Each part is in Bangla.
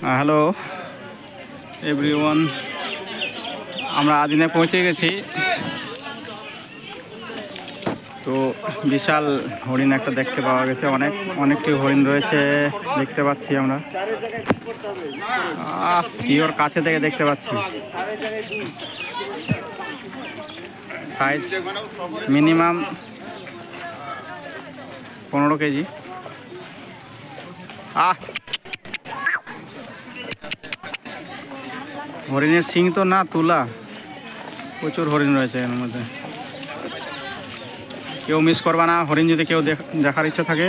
হ্যালো এভরিওয়ান, আমরা আদিনে পৌঁছে গেছি। তো বিশাল হরিণ একটা দেখতে পাওয়া গেছে, অনেকটি হরিণ রয়েছে দেখতে পাচ্ছি আমরা। কি ওর কাছে থেকে দেখতে পাচ্ছি, সাইজ মিনিমাম 15 কেজি। হরিণের সিং তো না তুলা, প্রচুর হরিণ রয়েছে এর মধ্যে। কেউ মিস করবা না, হরিণ যদি কেউ দেখার ইচ্ছা থাকে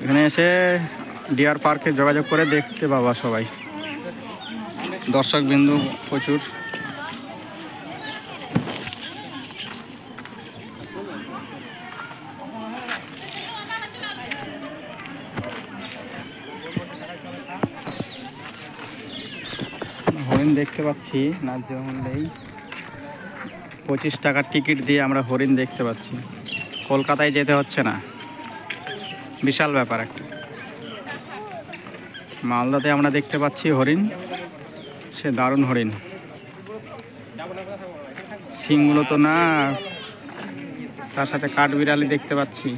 এখানে এসে ডিয়ার পার্কে যোগাযোগ করে দেখতে পাবা সবাই। দর্শক বিন্দু প্রচুর। হরিণ দেখতে পাচ্ছি ন্যায্য মূল্যেই 25 টাকার টিকিট দিয়ে আমরা হরিণ দেখতে পাচ্ছি। কলকাতায় যেতে হচ্ছে না, বিশাল ব্যাপার একটা। মালদাতে আমরা দেখতে পাচ্ছি হরিণ, সে দারুণ হরিণ। শিংগুলো তো না, তার সাথে কাঠবিড়ালি দেখতে পাচ্ছি।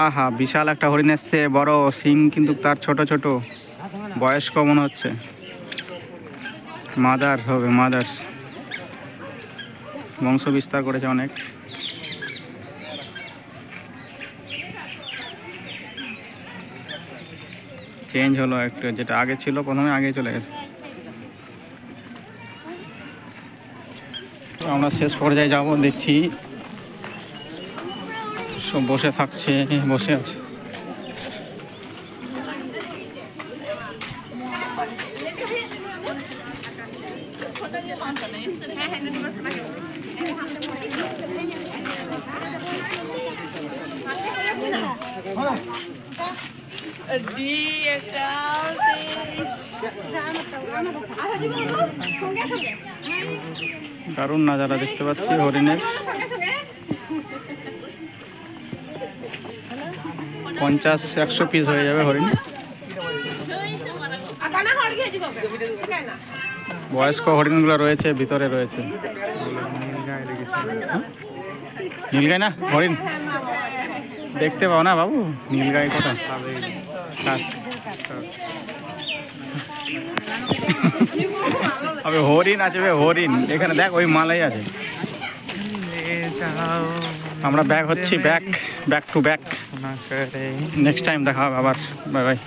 আহা, বিশাল একটা হরিণ এসছে, বড় শিং কিন্তু তার ছোট ছোট, বয়স্ক মনে হচ্ছে। মাদার হবে, মাদার বংশ বিস্তার করেছে অনেক। চেঞ্জ হলো একটু, যেটা আগে ছিল প্রথমে আগে চলে গেছে। আমরা শেষ পর্যায়ে যাব, দেখছি সব বসে থাকছে, বসে আছে। দারুণ নাজারা দেখতে পাচ্ছি হরিণের। 50-100 পিস হয়ে যাবে হরিণ। বয়স্ক হরিণগুলো রয়েছে, ভিতরে রয়েছে। নীলগাই না হরিণ দেখতে পাও না বাবু? নীলগাই কথা হবে, হরিণ আছে, হরিণ এখানে দেখ, ওই মালাই আছে। আমরা ব্যাক হচ্ছি, back to back. Next time দেখা হবে আবার। Bye bye.